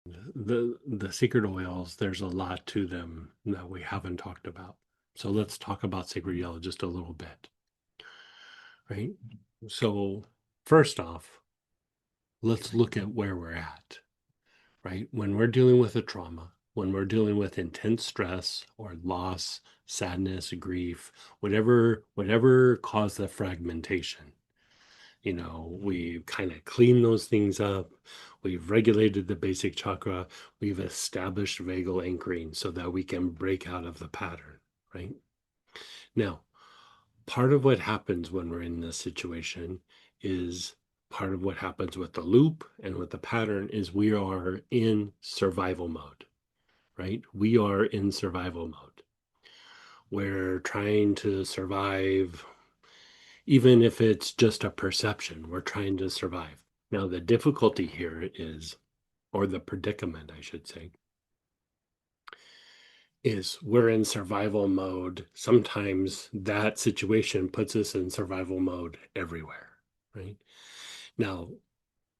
The sacred oils, there's a lot to them that we haven't talked about. So let's talk about sacred yellow just a little bit, right? So first off, let's look at where we're at, right? When we're dealing with a trauma, when we're dealing with intense stress or loss, sadness, grief, whatever caused the fragmentation, we kind of clean those things up. We've regulated the basic chakra. We've established vagal anchoring so that we can break out of the pattern, right? Now, part of what happens when we're in this situation is part of what happens with the loop and with the pattern is we are in survival mode, right? We are in survival mode. We're trying to survive, even if it's just a perception, we're trying to survive. Now, the difficulty here is, or the predicament, I should say, is we're in survival mode. Sometimes that situation puts us in survival mode everywhere, right? Now,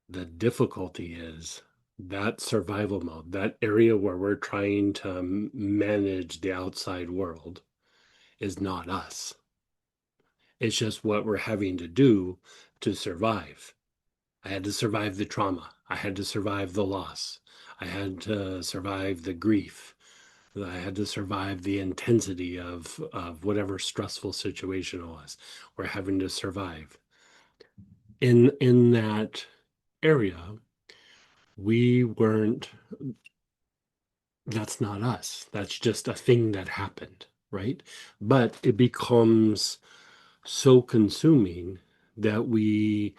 the difficulty is that survival mode, that area where we're trying to manage the outside world, is not us. It's just what we're having to do to survive. I had to survive the trauma. I had to survive the loss. I had to survive the grief. I had to survive the intensity of whatever stressful situation it was. We're having to survive. In that area, we weren't, that's not us. That's just a thing that happened, right? But it becomes so consuming that we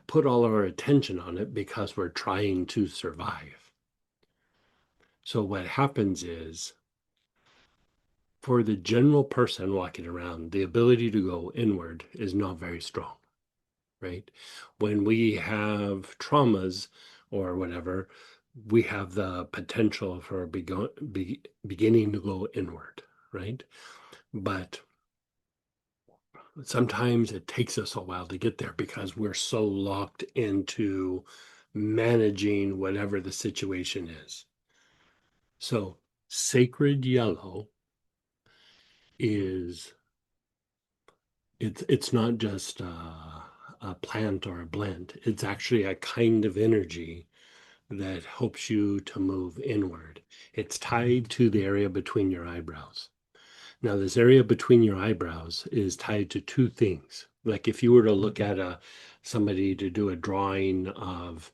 put all our attention on it because we're trying to survive. So what happens is, for the general person walking around, the ability to go inward is not very strong, right? When we have traumas or whatever, we have the potential for beginning to go inward, right? But sometimes it takes us a while to get there because we're so locked into managing whatever the situation is. So, sacred yellow is it's not just a plant or a blend. It's actually a kind of energy that helps you to move inward. It's tied to the area between your eyebrows. Now, this area between your eyebrows is tied to two things. Like if you were to look at somebody to do a drawing of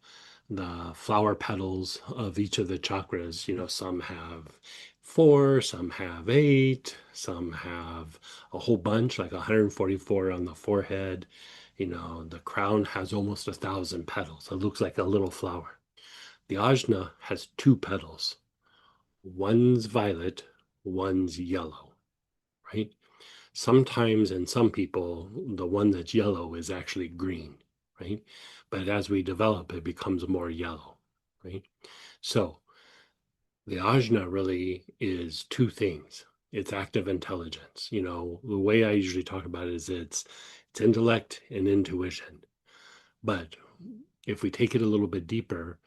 the flower petals of each of the chakras, some have four, some have eight, some have a whole bunch, like 144 on the forehead. The crown has almost 1,000 petals. It looks like a little flower. The ajna has two petals. One's violet, one's yellow, right? Sometimes in some people, the one that's yellow is actually green, right? But as we develop, it becomes more yellow, right? So the ajna really is two things. It's active intelligence. The way I usually talk about it is it's intellect and intuition. But if we take it a little bit deeper,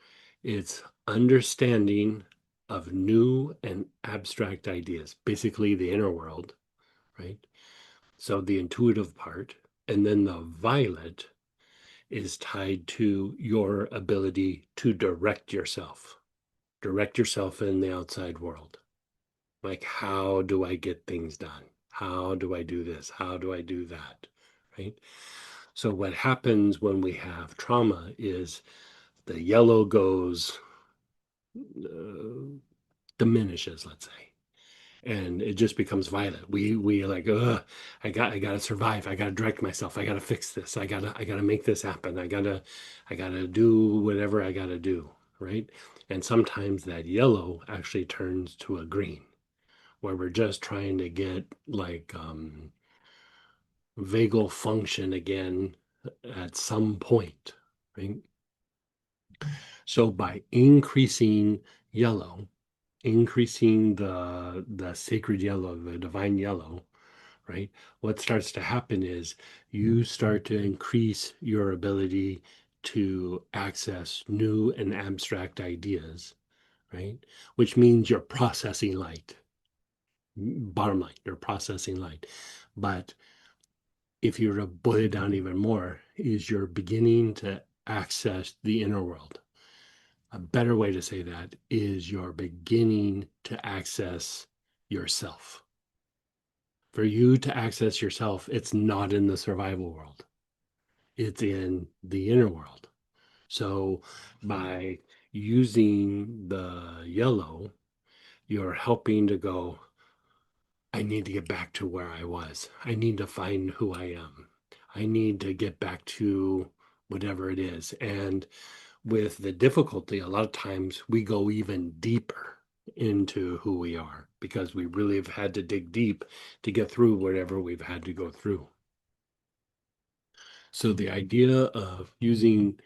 it's understanding of new and abstract ideas, basically the inner world, right? So the intuitive part, and then the violet is tied to your ability to direct yourself in the outside world. Like, how do I get things done? How do I do this? How do I do that? Right? So, what happens when we have trauma is the yellow goes, diminishes, let's say, and it just becomes violent. We like, I gotta survive. I gotta direct myself. I gotta fix this. I gotta make this happen. I gotta do whatever I gotta do, right? And sometimes that yellow actually turns to a green, where we're just trying to get like vagal function again at some point, right? So by increasing yellow, increasing the sacred yellow, the divine yellow, right? What starts to happen is you start to increase your ability to access new and abstract ideas, right? Which means you're processing light. Bottom line, you're processing light. But if you were to boil it down even more, is you're beginning to access the inner world. A better way to say that is you're beginning to access yourself. For you to access yourself, it's not in the survival world, it's in the inner world. So by using the yellow, you're helping to go, I need to get back to where I was. I need to find who I am. I need to get back to whatever it is. And with the difficulty, a lot of times we go even deeper into who we are because we really have had to dig deep to get through whatever we've had to go through. So the idea of using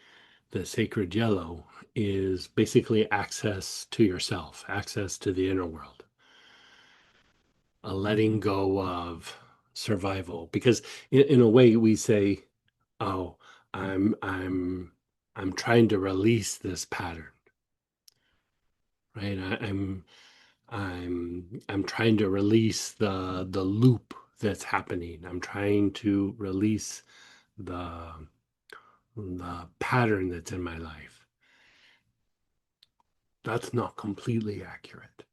the sacred yellow is basically access to yourself, access to the inner world, a letting go of survival. Because in a way we say, oh, I'm I'm I'm trying to release this pattern, right? I'm trying to release the loop that's happening. I'm trying to release the the pattern that's in my life. That's not completely accurate.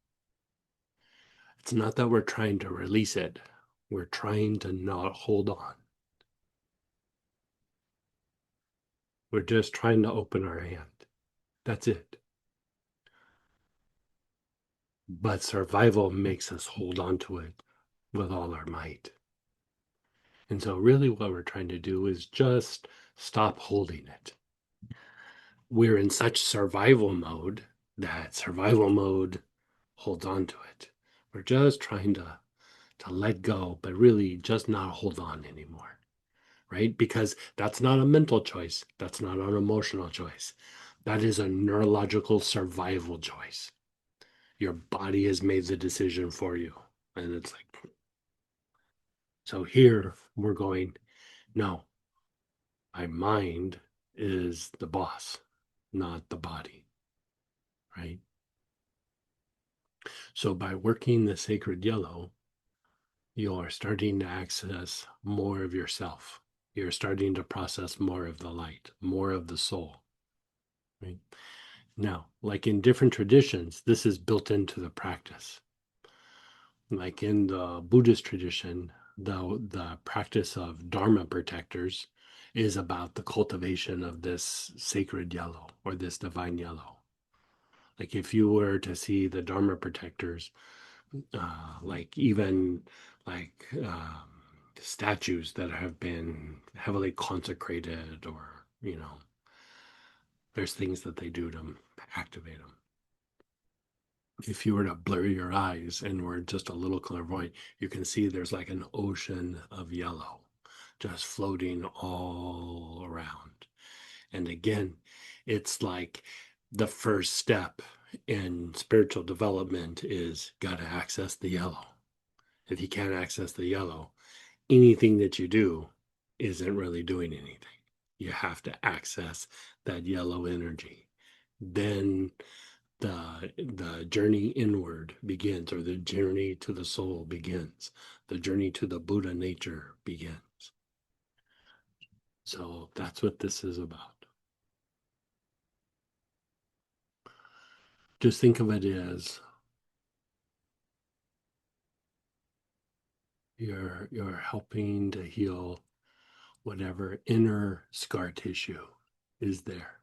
It's not that we're trying to release it. We're trying to not hold on. We're just trying to open our hand. That's it. But survival makes us hold on to it with all our might. And so really what we're trying to do is just stop holding it. We're in such survival mode that survival mode holds on to it. We're just trying to let go, but really just not hold on anymore, right? Because that's not a mental choice. That's not an emotional choice. That is a neurological survival choice. Your body has made the decision for you. And it's like, so here we're going, no, my mind is the boss, not the body, right? So by working the sacred yellow, you're starting to access more of yourself. You're starting to process more of the light, more of the soul, right? Now, like in different traditions, this is built into the practice. Like in the Buddhist tradition, the practice of Dharma protectors is about the cultivation of this sacred yellow or this divine yellow. Like if you were to see the Dharma protectors, like even like statues that have been heavily consecrated, or there's things that they do to activate them. If you were to blur your eyes and were just a little clairvoyant, you can see there's like an ocean of yellow just floating all around. And again, it's like the first step in spiritual development is got to access the yellow. If you can't access the yellow, anything that you do isn't really doing anything. You have to access that yellow energy. Then the journey inward begins, or the journey to the soul begins. The journey to the Buddha nature begins. So that's what this is about. Just think of it as you're helping to heal whatever inner scar tissue is there.